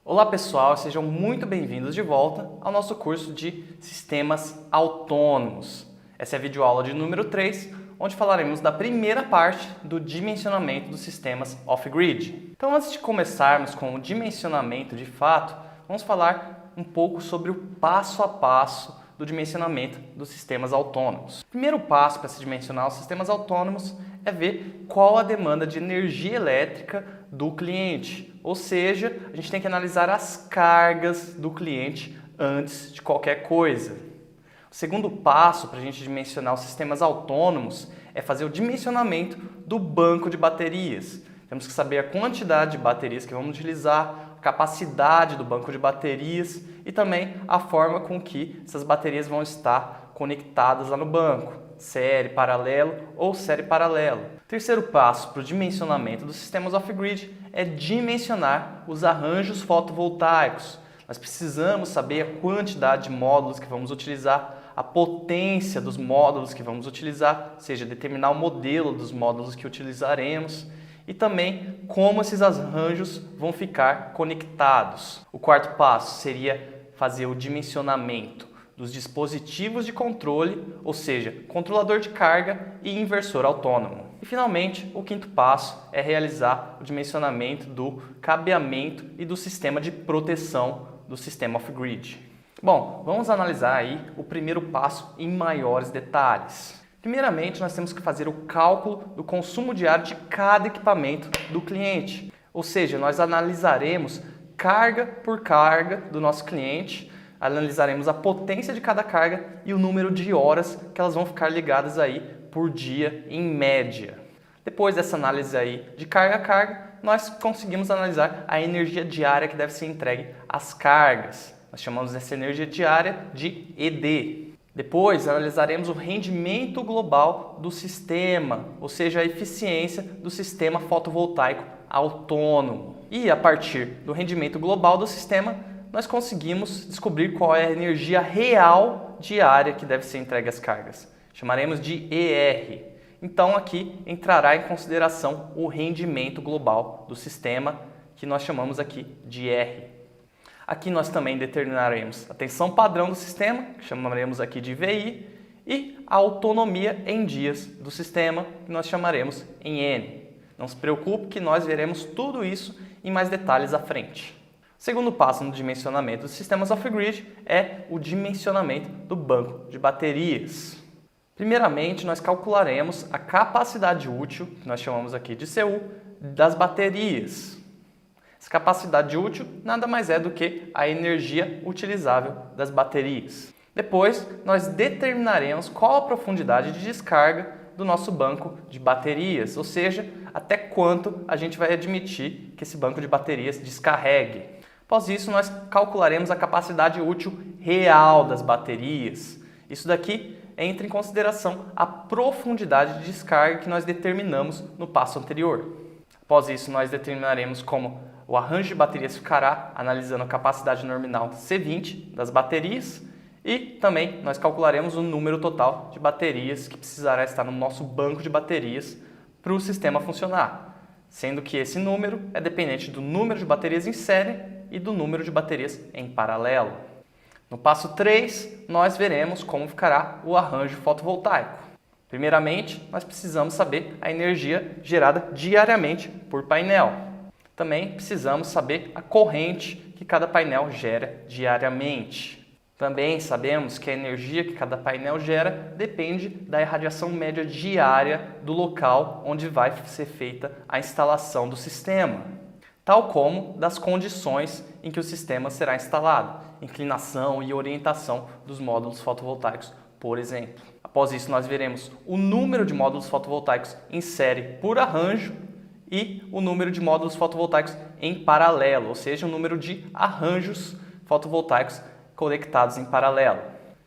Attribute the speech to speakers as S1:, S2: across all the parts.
S1: Olá pessoal, sejam muito bem-vindos de volta ao nosso curso de Sistemas Autônomos. Essa é a videoaula de número 3, onde falaremos da primeira parte do dimensionamento dos sistemas off-grid. Então, antes de começarmos com o dimensionamento de fato, vamos falar um pouco sobre o passo a passo do dimensionamento dos sistemas autônomos. O primeiro passo para se dimensionar os sistemas autônomos é ver qual a demanda de energia elétrica do cliente, ou seja, a gente tem que analisar as cargas do cliente antes de qualquer coisa. O segundo passo para a gente dimensionar os sistemas autônomos é fazer o dimensionamento do banco de baterias. Temos que saber a quantidade de baterias que vamos utilizar, a capacidade do banco de baterias e também a forma com que essas baterias vão estar conectadas lá no banco, série, paralelo ou série paralelo. O terceiro passo para o dimensionamento dos sistemas off-grid é dimensionar os arranjos fotovoltaicos. Nós precisamos saber a quantidade de módulos que vamos utilizar, a potência dos módulos que vamos utilizar, ou seja, determinar o modelo dos módulos que utilizaremos e também como esses arranjos vão ficar conectados. O quarto passo seria fazer o dimensionamento dos dispositivos de controle, ou seja, controlador de carga e inversor autônomo. E finalmente, o quinto passo é realizar o dimensionamento do cabeamento e do sistema de proteção do sistema off-grid. Bom, vamos analisar aí o primeiro passo em maiores detalhes. Primeiramente, nós temos que fazer o cálculo do consumo diário de cada equipamento do cliente. Ou seja, nós analisaremos carga por carga do nosso cliente, analisaremos a potência de cada carga e o número de horas que elas vão ficar ligadas aí por dia em média. Depois dessa análise aí de carga a carga, nós conseguimos analisar a energia diária que deve ser entregue às cargas. Nós chamamos essa energia diária de ED. Depois analisaremos o rendimento global do sistema, ou seja, a eficiência do sistema fotovoltaico autônomo. E a partir do rendimento global do sistema, nós conseguimos descobrir qual é a energia real diária que deve ser entregue às cargas. Chamaremos de ER. Então aqui entrará em consideração o rendimento global do sistema, que nós chamamos aqui de R. Aqui nós também determinaremos a tensão padrão do sistema, que chamaremos aqui de VI, e a autonomia em dias do sistema, que nós chamaremos em N. Não se preocupe que nós veremos tudo isso em mais detalhes à frente. O segundo passo no dimensionamento dos sistemas off-grid é o dimensionamento do banco de baterias. Primeiramente, nós calcularemos a capacidade útil, que nós chamamos aqui de CU, das baterias. Essa capacidade útil nada mais é do que a energia utilizável das baterias. Depois, nós determinaremos qual a profundidade de descarga do nosso banco de baterias, ou seja, até quanto a gente vai admitir que esse banco de baterias descarregue. Após isso, nós calcularemos a capacidade útil real das baterias. Isso daqui entra em consideração a profundidade de descarga que nós determinamos no passo anterior. Após isso, nós determinaremos como o arranjo de baterias ficará, analisando a capacidade nominal C20 das baterias e também nós calcularemos o número total de baterias que precisará estar no nosso banco de baterias para o sistema funcionar, sendo que esse número é dependente do número de baterias em série e do número de baterias em paralelo. No passo 3, nós veremos como ficará o arranjo fotovoltaico. Primeiramente, nós precisamos saber a energia gerada diariamente por painel. Também precisamos saber a corrente que cada painel gera diariamente. Também sabemos que a energia que cada painel gera depende da irradiação média diária do local onde vai ser feita a instalação do sistema, tal como das condições em que o sistema será instalado, inclinação e orientação dos módulos fotovoltaicos, por exemplo. Após isso, nós veremos o número de módulos fotovoltaicos em série por arranjo e o número de módulos fotovoltaicos em paralelo, ou seja, o número de arranjos fotovoltaicos conectados em paralelo.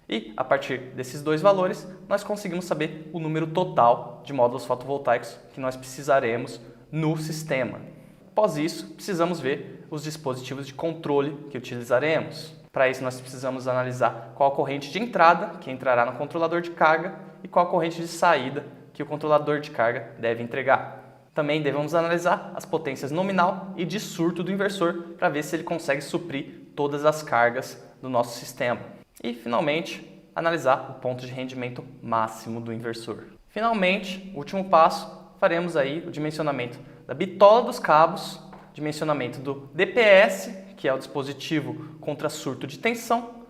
S1: E, a partir desses dois valores, nós conseguimos saber o número total de módulos fotovoltaicos que nós precisaremos no sistema. Após isso, precisamos ver os dispositivos de controle que utilizaremos. Para isso, nós precisamos analisar qual a corrente de entrada que entrará no controlador de carga e qual a corrente de saída que o controlador de carga deve entregar. Também devemos analisar as potências nominal e de surto do inversor para ver se ele consegue suprir todas as cargas do nosso sistema. E, finalmente, analisar o ponto de rendimento máximo do inversor. Finalmente, último passo, faremos aí o dimensionamento da bitola dos cabos, dimensionamento do DPS, que é o dispositivo contra surto de tensão,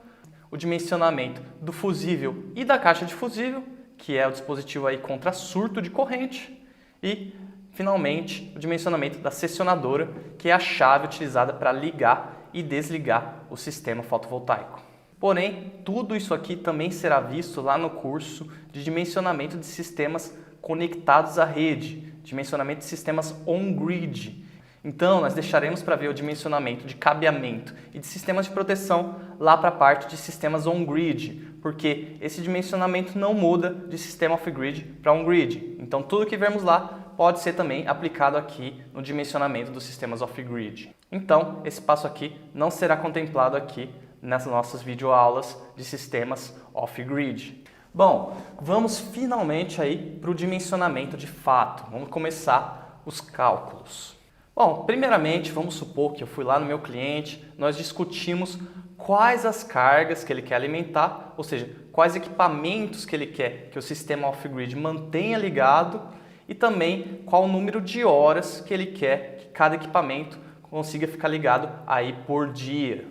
S1: o dimensionamento do fusível e da caixa de fusível, que é o dispositivo aí contra surto de corrente, e finalmente o dimensionamento da seccionadora, que é a chave utilizada para ligar e desligar o sistema fotovoltaico. Porém, tudo isso aqui também será visto lá no curso de dimensionamento de sistemas conectados à rede, dimensionamento de sistemas on-grid. Então, nós deixaremos para ver o dimensionamento de cabeamento e de sistemas de proteção lá para a parte de sistemas on-grid, porque esse dimensionamento não muda de sistema off-grid para on-grid. Então, tudo que vermos lá pode ser também aplicado aqui no dimensionamento dos sistemas off-grid. Então, esse passo aqui não será contemplado aqui nas nossas videoaulas de sistemas off-grid. Bom, vamos finalmente aí para o dimensionamento de fato. Vamos começar os cálculos. Bom, primeiramente, vamos supor que eu fui lá no meu cliente, nós discutimos quais as cargas que ele quer alimentar, ou seja, quais equipamentos que ele quer que o sistema off-grid mantenha ligado e também qual o número de horas que ele quer que cada equipamento consiga ficar ligado aí por dia.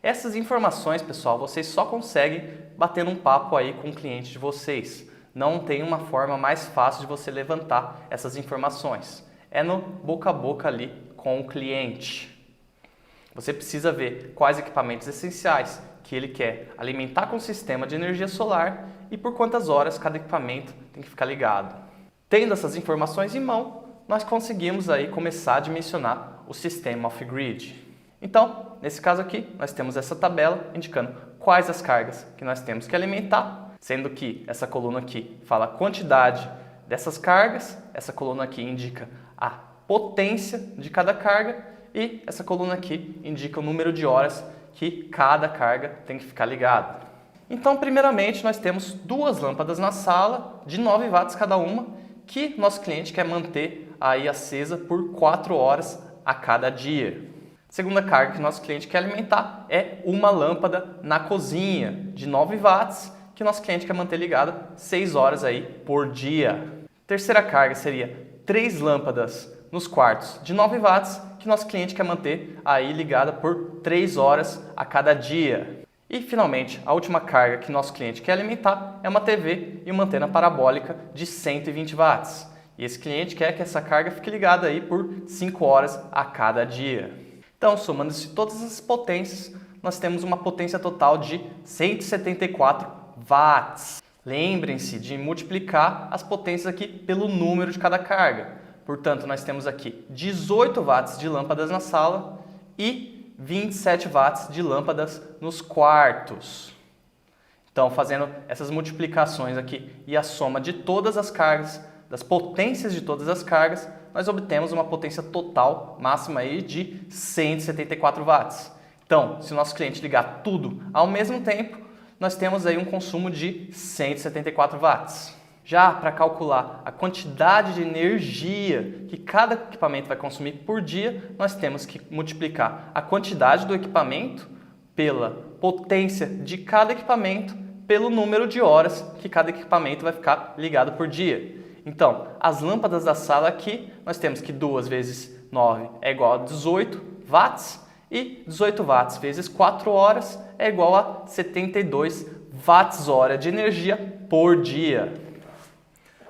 S1: Essas informações, pessoal, vocês só conseguem bater um papo aí com o cliente de vocês. Não tem uma forma mais fácil de você levantar essas informações. É no boca a boca ali com o cliente. Você precisa ver quais equipamentos essenciais que ele quer alimentar com o sistema de energia solar e por quantas horas cada equipamento tem que ficar ligado. Tendo essas informações em mão, nós conseguimos aí começar a dimensionar o sistema off-grid. Então, nesse caso aqui, nós temos essa tabela indicando quais as cargas que nós temos que alimentar, sendo que essa coluna aqui fala a quantidade dessas cargas, essa coluna aqui indica a potência de cada carga e essa coluna aqui indica o número de horas que cada carga tem que ficar ligada. Então, primeiramente, nós temos duas lâmpadas na sala de 9 watts cada uma que nosso cliente quer manter aí acesa por 4 horas a cada dia. A segunda carga que nosso cliente quer alimentar é uma lâmpada na cozinha de 9 watts que nosso cliente quer manter ligada 6 horas aí por dia. Terceira carga seria 3 lâmpadas nos quartos de 9 watts que nosso cliente quer manter aí ligada por 3 horas a cada dia. E finalmente, a última carga que nosso cliente quer alimentar é uma TV e uma antena parabólica de 120 watts. E esse cliente quer que essa carga fique ligada aí por 5 horas a cada dia. Então, somando-se todas as potências, nós temos uma potência total de 174 watts. Lembrem-se de multiplicar as potências aqui pelo número de cada carga. Portanto, nós temos aqui 18 watts de lâmpadas na sala e 27 watts de lâmpadas nos quartos. Então, fazendo essas multiplicações aqui e a soma de todas as cargas, das potências de todas as cargas, nós obtemos uma potência total máxima aí de 174 watts. Então, se o nosso cliente ligar tudo ao mesmo tempo, nós temos aí um consumo de 174 watts. Já para calcular a quantidade de energia que cada equipamento vai consumir por dia, nós temos que multiplicar a quantidade do equipamento pela potência de cada equipamento pelo número de horas que cada equipamento vai ficar ligado por dia. Então, as lâmpadas da sala aqui, nós temos que 2 vezes 9 é igual a 18 watts e 18 watts vezes 4 horas é igual a 72 watts-hora de energia por dia.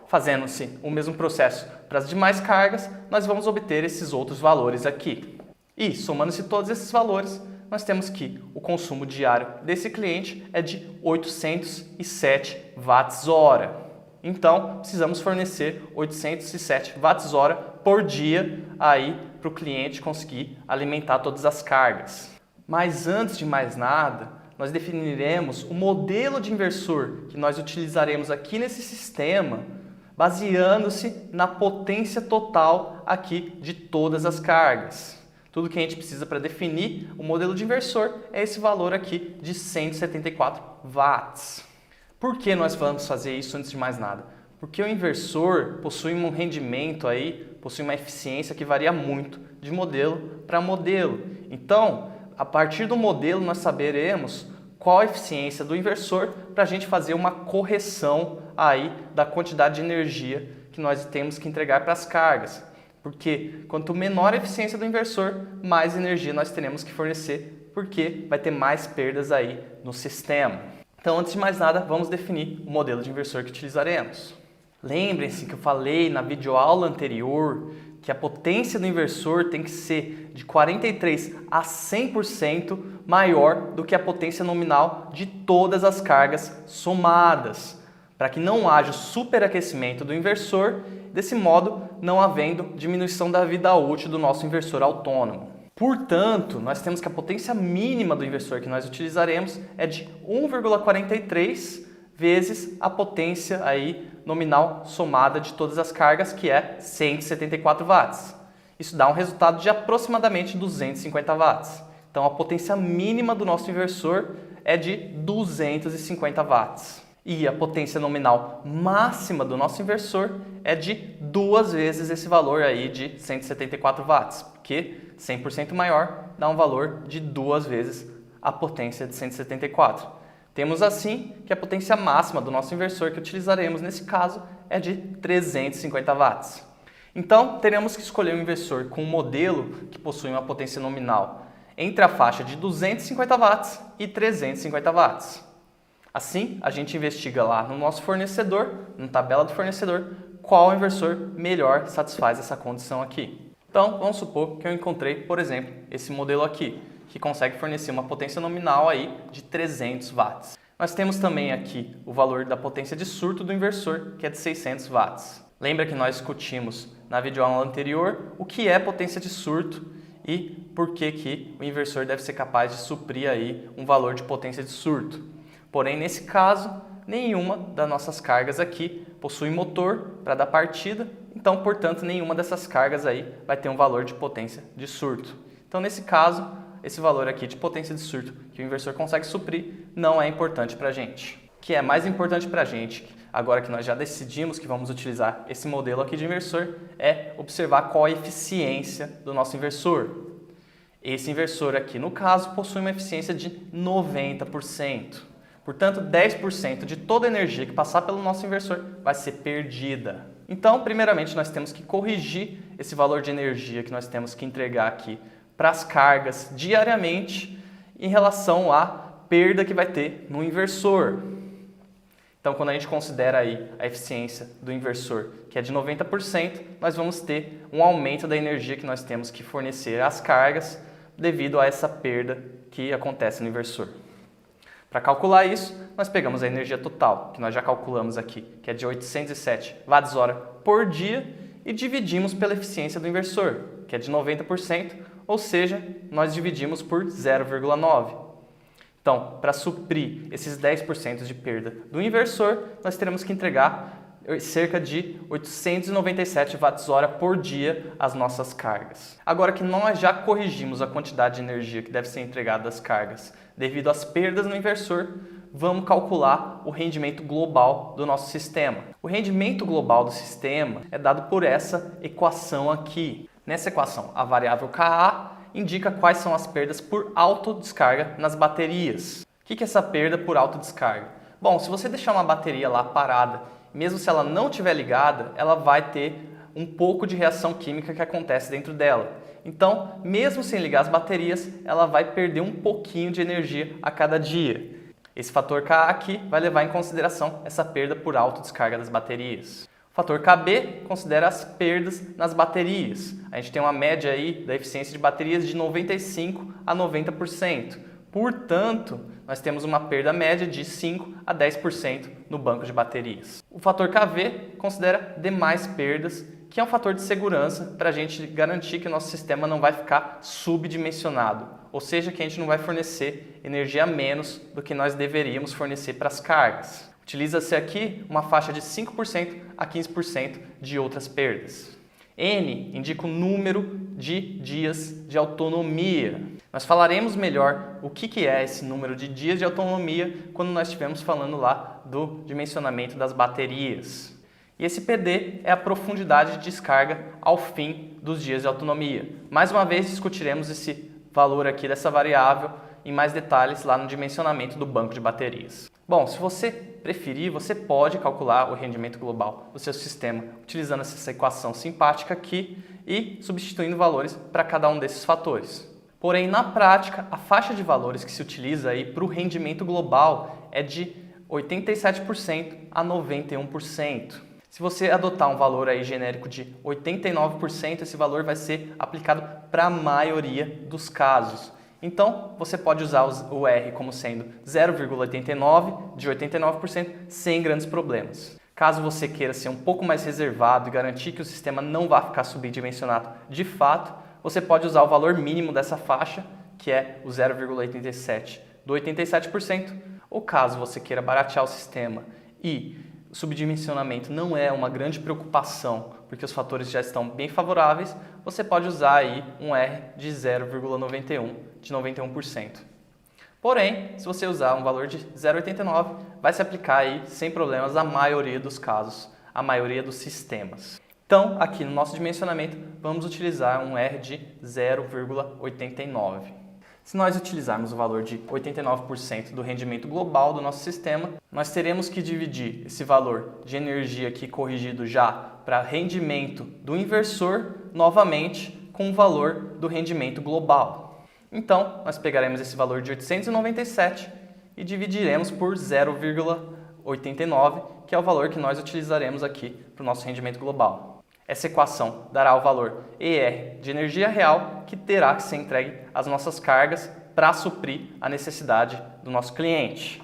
S1: Fazendo-se o mesmo processo para as demais cargas, nós vamos obter esses outros valores aqui. E, somando-se todos esses valores, nós temos que o consumo diário desse cliente é de 807 watts-hora. Então, precisamos fornecer 807 watts-hora por dia aí para o cliente conseguir alimentar todas as cargas. Mas antes de mais nada, nós definiremos o modelo de inversor que nós utilizaremos aqui nesse sistema, baseando-se na potência total aqui de todas as cargas. Tudo que a gente precisa para definir o modelo de inversor é esse valor aqui de 174 watts. Por que nós vamos fazer isso antes de mais nada? Porque o inversor possui um rendimento aí possui uma eficiência que varia muito de modelo para modelo. Então, a partir do modelo, nós saberemos qual a eficiência do inversor para a gente fazer uma correção aí da quantidade de energia que nós temos que entregar para as cargas. Porque quanto menor a eficiência do inversor, mais energia nós teremos que fornecer, porque vai ter mais perdas aí no sistema. Então, antes de mais nada, vamos definir o modelo de inversor que utilizaremos. Lembrem-se que eu falei na videoaula anterior que a potência do inversor tem que ser de 43 a 100% maior do que a potência nominal de todas as cargas somadas, para que não haja superaquecimento do inversor, desse modo não havendo diminuição da vida útil do nosso inversor autônomo. Portanto, nós temos que a potência mínima do inversor que nós utilizaremos é de 1,43 vezes a potência aí nominal somada de todas as cargas, que é 174 watts. Isso dá um resultado de aproximadamente 250 watts. Então, a potência mínima do nosso inversor é de 250 watts. E a potência nominal máxima do nosso inversor é de 2 vezes esse valor aí de 174 watts, porque 100% maior dá um valor de 2 vezes a potência de 174. Temos assim que a potência máxima do nosso inversor que utilizaremos nesse caso é de 350 watts. Então, teremos que escolher um inversor com um modelo que possui uma potência nominal entre a faixa de 250 watts e 350 watts. Assim, a gente investiga lá no nosso fornecedor, na tabela do fornecedor, qual inversor melhor satisfaz essa condição aqui. Então, vamos supor que eu encontrei, por exemplo, esse modelo aqui, que consegue fornecer uma potência nominal aí de 300 watts. Nós temos também aqui o valor da potência de surto do inversor, que é de 600 watts. Lembra que nós discutimos na videoaula anterior o que é potência de surto e por que o inversor deve ser capaz de suprir aí um valor de potência de surto. Porém, nesse caso, nenhuma das nossas cargas aqui possui motor para dar partida, então, portanto, nenhuma dessas cargas aí vai ter um valor de potência de surto. Então, nesse caso, esse valor aqui de potência de surto que o inversor consegue suprir não é importante para a gente. O que é mais importante para a gente, agora que nós já decidimos que vamos utilizar esse modelo aqui de inversor, é observar qual a eficiência do nosso inversor. Esse inversor aqui, no caso, possui uma eficiência de 90%. Portanto, 10% de toda a energia que passar pelo nosso inversor vai ser perdida. Então, primeiramente, nós temos que corrigir esse valor de energia que nós temos que entregar aqui para as cargas diariamente em relação à perda que vai ter no inversor. Então, quando a gente considera aí a eficiência do inversor, que é de 90%, nós vamos ter um aumento da energia que nós temos que fornecer às cargas devido a essa perda que acontece no inversor. Para calcular isso, nós pegamos a energia total, que nós já calculamos aqui, que é de 807 watts-hora por dia, e dividimos pela eficiência do inversor, que é de 90%, ou seja, nós dividimos por 0,9. Então, para suprir esses 10% de perda do inversor, nós teremos que entregar cerca de 897 watts-hora por dia às nossas cargas. Agora que nós já corrigimos a quantidade de energia que deve ser entregada às cargas devido às perdas no inversor, vamos calcular o rendimento global do nosso sistema. O rendimento global do sistema é dado por essa equação aqui. Nessa equação, a variável Ka indica quais são as perdas por autodescarga nas baterias. O que é essa perda por autodescarga? Bom, se você deixar uma bateria lá parada, mesmo se ela não estiver ligada, ela vai ter um pouco de reação química que acontece dentro dela. Então, mesmo sem ligar as baterias, ela vai perder um pouquinho de energia a cada dia. Esse fator Ka aqui vai levar em consideração essa perda por autodescarga das baterias. O fator Kb considera as perdas nas baterias. A gente tem uma média aí da eficiência de baterias de 95% a 90%. Portanto, nós temos uma perda média de 5% a 10% no banco de baterias. O fator Kv considera demais perdas, que é um fator de segurança para a gente garantir que o nosso sistema não vai ficar subdimensionado, ou seja, que a gente não vai fornecer energia a menos do que nós deveríamos fornecer para as cargas. Utiliza-se aqui uma faixa de 5% a 15% de outras perdas. N indica o número de dias de autonomia. Nós falaremos melhor o que é esse número de dias de autonomia quando nós estivermos falando lá do dimensionamento das baterias. E esse PD é a profundidade de descarga ao fim dos dias de autonomia. Mais uma vez discutiremos esse valor aqui dessa variável em mais detalhes lá no dimensionamento do banco de baterias. Bom, se você preferir, você pode calcular o rendimento global do seu sistema utilizando essa equação simpática aqui e substituindo valores para cada um desses fatores. Porém, na prática, a faixa de valores que se utiliza aí para o rendimento global é de 87% a 91%. Se você adotar um valor aí genérico de 89%, esse valor vai ser aplicado para a maioria dos casos. Então, você pode usar o R como sendo 0,89 de 89% sem grandes problemas. Caso você queira ser um pouco mais reservado e garantir que o sistema não vai ficar subdimensionado de fato, você pode usar o valor mínimo dessa faixa, que é o 0,87 do 87%, ou caso você queira baratear o sistema e o subdimensionamento não é uma grande preocupação, porque os fatores já estão bem favoráveis, você pode usar aí um R de 0,91 de 91%. Porém, se você usar um valor de 0,89, vai se aplicar aí sem problemas a maioria dos casos, a maioria dos sistemas. Então, aqui no nosso dimensionamento, vamos utilizar um R de 0,89. Se nós utilizarmos o valor de 89% do rendimento global do nosso sistema, nós teremos que dividir esse valor de energia aqui corrigido já para rendimento do inversor novamente com o valor do rendimento global. Então, nós pegaremos esse valor de 897 e dividiremos por 0,89, que é o valor que nós utilizaremos aqui para o nosso rendimento global. Essa equação dará o valor ER de energia real que terá que ser entregue às nossas cargas para suprir a necessidade do nosso cliente.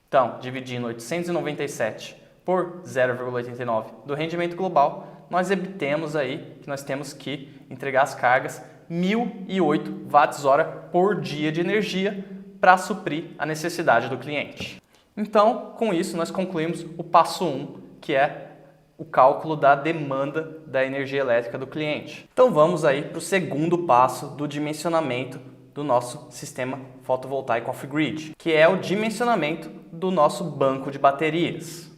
S1: Então, dividindo 897 por 0,89 do rendimento global, nós obtemos aí que nós temos que entregar as cargas 1.008 watts-hora por dia de energia para suprir a necessidade do cliente. Então, com isso, nós concluímos o passo 1, que é o cálculo da demanda da energia elétrica do cliente. Então vamos aí para o segundo passo do dimensionamento do nosso sistema fotovoltaico off-grid, que é o dimensionamento do nosso banco de baterias.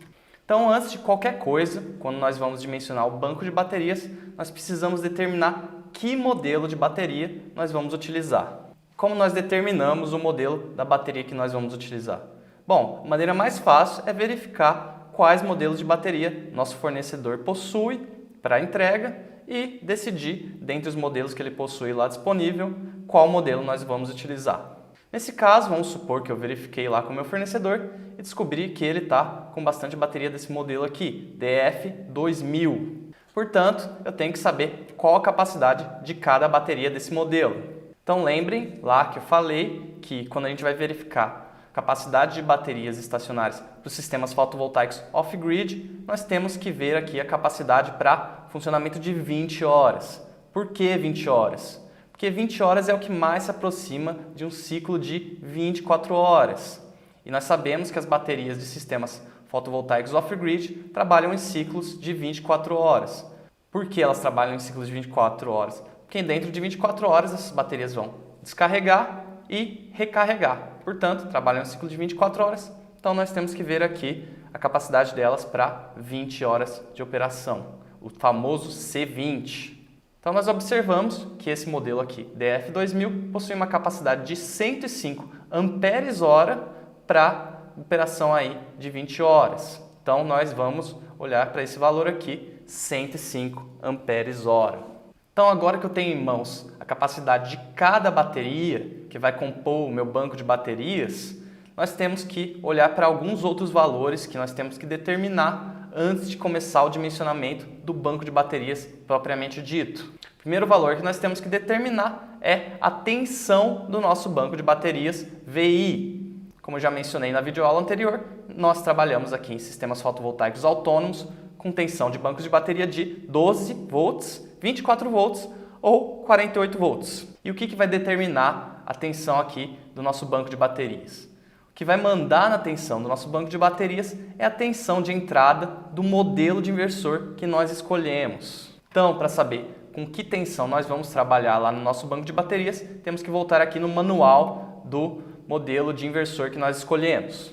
S1: Então, antes de qualquer coisa, quando nós vamos dimensionar o banco de baterias, nós precisamos determinar que modelo de bateria nós vamos utilizar. Como nós determinamos o modelo da bateria que nós vamos utilizar? Bom, a maneira mais fácil é verificar quais modelos de bateria nosso fornecedor possui para entrega e decidir, dentre os modelos que ele possui lá disponível, qual modelo nós vamos utilizar. Nesse caso, vamos supor que eu verifiquei lá com o meu fornecedor e descobri que ele está com bastante bateria desse modelo aqui, DF2000. Portanto, eu tenho que saber qual a capacidade de cada bateria desse modelo. Então lembrem lá que eu falei que quando a gente vai verificar capacidade de baterias estacionárias para os sistemas fotovoltaicos off-grid, nós temos que ver aqui a capacidade para funcionamento de 20 horas. Por que 20 horas? Porque 20 horas é o que mais se aproxima de um ciclo de 24 horas. E nós sabemos que as baterias de sistemas fotovoltaicos off-grid trabalham em ciclos de 24 horas. Por que elas trabalham em ciclos de 24 horas? Porque dentro de 24 horas essas baterias vão descarregar e recarregar. Portanto, trabalham em ciclo de 24 horas, então nós temos que ver aqui a capacidade delas para 20 horas de operação, o famoso C20. Então nós observamos que esse modelo aqui, DF2000, possui uma capacidade de 105 amperes-hora para operação aí de 20 horas. Então nós vamos olhar para esse valor aqui, 105 amperes-hora. Então, agora que eu tenho em mãos a capacidade de cada bateria, que vai compor o meu banco de baterias, nós temos que olhar para alguns outros valores que nós temos que determinar antes de começar o dimensionamento do banco de baterias propriamente dito. O primeiro valor que nós temos que determinar é a tensão do nosso banco de baterias VI. Como eu já mencionei na videoaula anterior, nós trabalhamos aqui em sistemas fotovoltaicos autônomos com tensão de bancos de bateria de 12 volts, 24 volts ou 48 volts. E o que vai determinar a tensão aqui do nosso banco de baterias? O que vai mandar na tensão do nosso banco de baterias é a tensão de entrada do modelo de inversor que nós escolhemos. Então, para saber com que tensão nós vamos trabalhar lá no nosso banco de baterias, temos que voltar aqui no manual do modelo de inversor que nós escolhemos.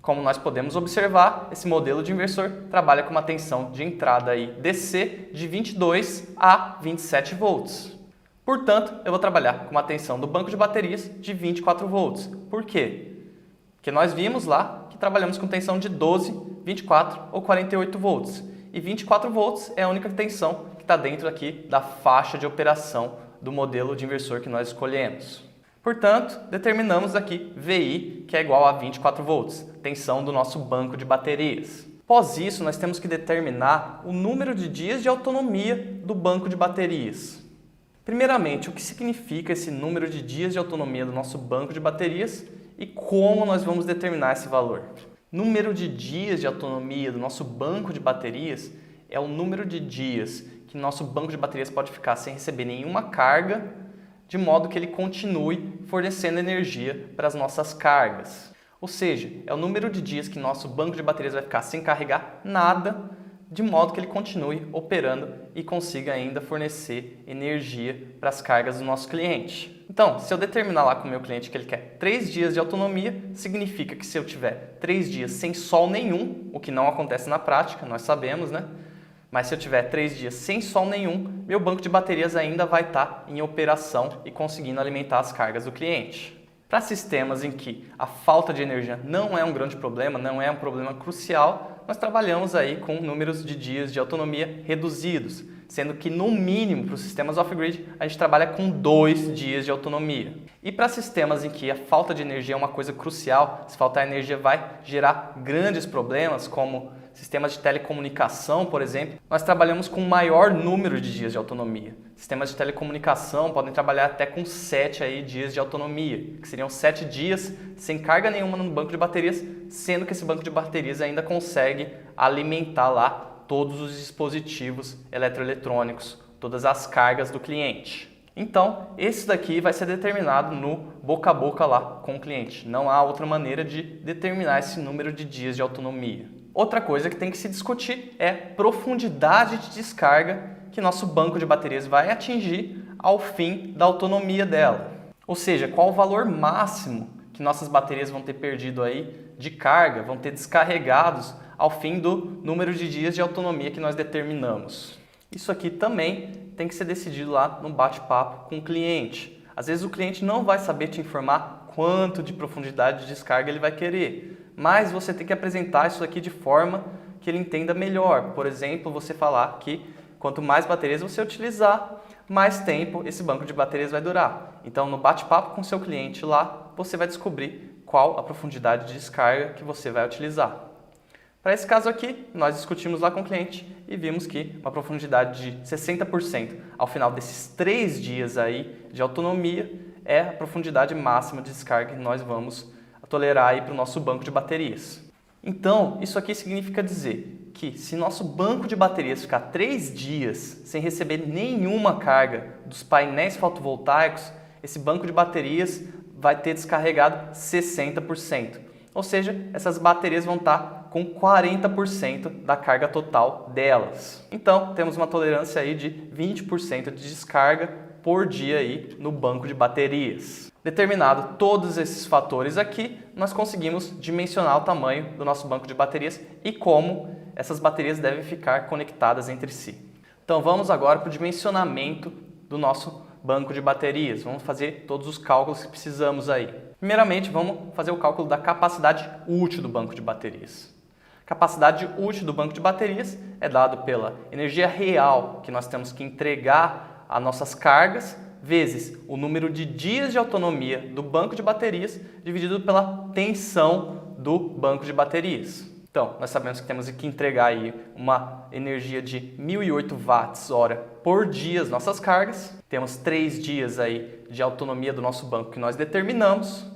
S1: Como nós podemos observar, esse modelo de inversor trabalha com uma tensão de entrada aí DC de 22 a 27 volts. Portanto, eu vou trabalhar com uma tensão do banco de baterias de 24 volts. Por quê? Porque nós vimos lá que trabalhamos com tensão de 12, 24 ou 48 volts. E 24 volts é a única tensão que está dentro aqui da faixa de operação do modelo de inversor que nós escolhemos. Portanto, determinamos aqui VI, que é igual a 24 volts, tensão do nosso banco de baterias. Após isso, nós temos que determinar o número de dias de autonomia do banco de baterias. Primeiramente, o que significa esse número de dias de autonomia do nosso banco de baterias e como nós vamos determinar esse valor. Número de dias de autonomia do nosso banco de baterias é o número de dias que nosso banco de baterias pode ficar sem receber nenhuma carga, de modo que ele continue fornecendo energia para as nossas cargas. Ou seja, é o número de dias que nosso banco de baterias vai ficar sem carregar nada, de modo que ele continue operando e consiga ainda fornecer energia para as cargas do nosso cliente. Então, se eu determinar lá com o meu cliente que ele quer 3 dias de autonomia, significa que se eu tiver 3 dias sem sol nenhum, o que não acontece na prática, nós sabemos, né? Mas se eu tiver 3 dias sem sol nenhum, meu banco de baterias ainda vai estar em operação e conseguindo alimentar as cargas do cliente. Para sistemas em que a falta de energia não é um grande problema, não é um problema crucial, nós trabalhamos aí com números de dias de autonomia reduzidos, sendo que no mínimo para os sistemas off-grid a gente trabalha com 2 dias de autonomia. E para sistemas em que a falta de energia é uma coisa crucial, se faltar energia vai gerar grandes problemas, como sistemas de telecomunicação, por exemplo, nós trabalhamos com um maior número de dias de autonomia. Sistemas de telecomunicação podem trabalhar até com 7 dias de autonomia, que seriam 7 dias sem carga nenhuma no banco de baterias, sendo que esse banco de baterias ainda consegue alimentar lá todos os dispositivos eletroeletrônicos, todas as cargas do cliente. Então, esse daqui vai ser determinado no boca a boca lá com o cliente. Não há outra maneira de determinar esse número de dias de autonomia. Outra coisa que tem que se discutir é profundidade de descarga que nosso banco de baterias vai atingir ao fim da autonomia dela. Ou seja, qual o valor máximo que nossas baterias vão ter perdido aí de carga, vão ter descarregados ao fim do número de dias de autonomia que nós determinamos. Isso aqui também tem que ser decidido lá no bate-papo com o cliente. Às vezes o cliente não vai saber te informar quanto de profundidade de descarga ele vai querer, mas você tem que apresentar isso aqui de forma que ele entenda melhor. Por exemplo, você falar que quanto mais baterias você utilizar, mais tempo esse banco de baterias vai durar. Então, no bate-papo com o seu cliente lá, você vai descobrir qual a profundidade de descarga que você vai utilizar. Para esse caso aqui, nós discutimos lá com o cliente e vimos que uma profundidade de 60% ao final desses 3 dias aí de autonomia é a profundidade máxima de descarga que nós vamos tolerar aí para o nosso banco de baterias. Então, isso aqui significa dizer que se nosso banco de baterias ficar 3 dias sem receber nenhuma carga dos painéis fotovoltaicos, esse banco de baterias vai ter descarregado 60%. Ou seja, essas baterias vão estar com 40% da carga total delas. Então, temos uma tolerância aí de 20% de descarga por dia aí no banco de baterias. Determinado todos esses fatores aqui, nós conseguimos dimensionar o tamanho do nosso banco de baterias e como essas baterias devem ficar conectadas entre si. Então vamos agora para o dimensionamento do nosso banco de baterias. Vamos fazer todos os cálculos que precisamos aí. Primeiramente, vamos fazer o cálculo da capacidade útil do banco de baterias. A capacidade útil do banco de baterias é dado pela energia real que nós temos que entregar às nossas cargas, vezes o número de dias de autonomia do banco de baterias, dividido pela tensão do banco de baterias. Então, nós sabemos que temos que entregar aí uma energia de 1.008 watts-hora por dia às nossas cargas. Temos 3 dias aí de autonomia do nosso banco que nós determinamos.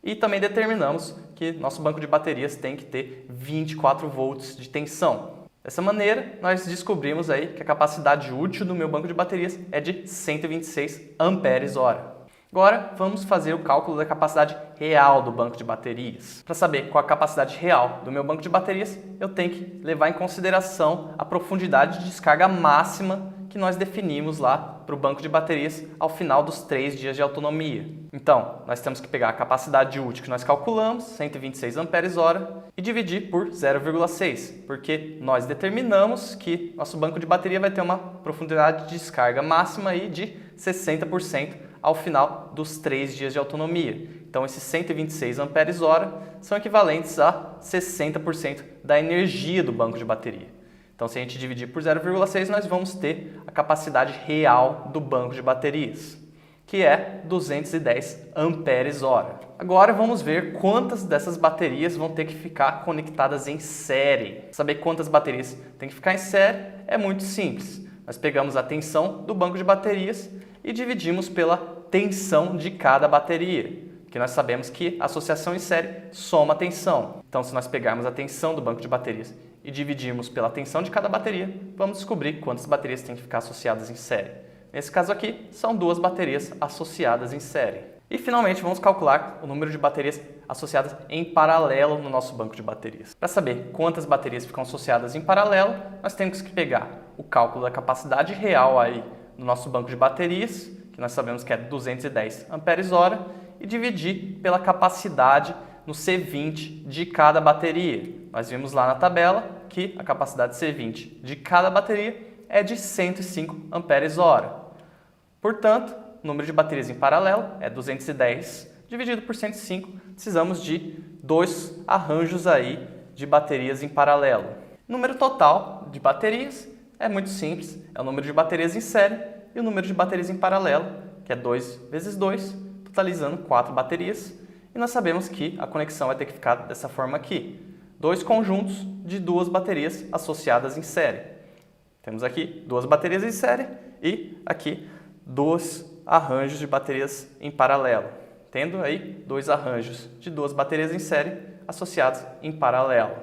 S1: E também determinamos que nosso banco de baterias tem que ter 24 volts de tensão. Dessa maneira, nós descobrimos aí que a capacidade útil do meu banco de baterias é de 126 amperes-hora. Agora, vamos fazer o cálculo da capacidade real do banco de baterias. Para saber qual a capacidade real do meu banco de baterias, eu tenho que levar em consideração a profundidade de descarga máxima que nós definimos lá para o banco de baterias ao final dos 3 dias de autonomia. Então, nós temos que pegar a capacidade útil que nós calculamos, 126 Ah, e dividir por 0,6, porque nós determinamos que nosso banco de bateria vai ter uma profundidade de descarga máxima aí de 60% ao final dos 3 dias de autonomia. Então, esses 126 Ah são equivalentes a 60% da energia do banco de bateria. Então, se a gente dividir por 0,6, nós vamos ter a capacidade real do banco de baterias, que é 210 Ah. Agora vamos ver quantas dessas baterias vão ter que ficar conectadas em série. Saber quantas baterias tem que ficar em série é muito simples. Nós pegamos a tensão do banco de baterias e dividimos pela tensão de cada bateria, que nós sabemos que a associação em série soma a tensão. Então, se nós pegarmos a tensão do banco de baterias e dividirmos pela tensão de cada bateria, vamos descobrir quantas baterias têm que ficar associadas em série. Nesse caso aqui, são 2 baterias associadas em série. E, finalmente, vamos calcular o número de baterias associadas em paralelo no nosso banco de baterias. Para saber quantas baterias ficam associadas em paralelo, nós temos que pegar o cálculo da capacidade real aí no nosso banco de baterias, que nós sabemos que é 210 Ah, e dividir pela capacidade no C20 de cada bateria. Nós vimos lá na tabela que a capacidade C20 de cada bateria é de 105 Ah. Portanto, o número de baterias em paralelo é 210 dividido por 105. Precisamos de 2 arranjos aí de baterias em paralelo. O número total de baterias é muito simples, é o número de baterias em série e o número de baterias em paralelo, que é 2 vezes 2, totalizando 4 baterias. E nós sabemos que a conexão vai ter que ficar dessa forma aqui. 2 conjuntos de 2 baterias associadas em série. Temos aqui 2 baterias em série e aqui 2 arranjos de baterias em paralelo. Tendo aí 2 arranjos de 2 baterias em série associados em paralelo.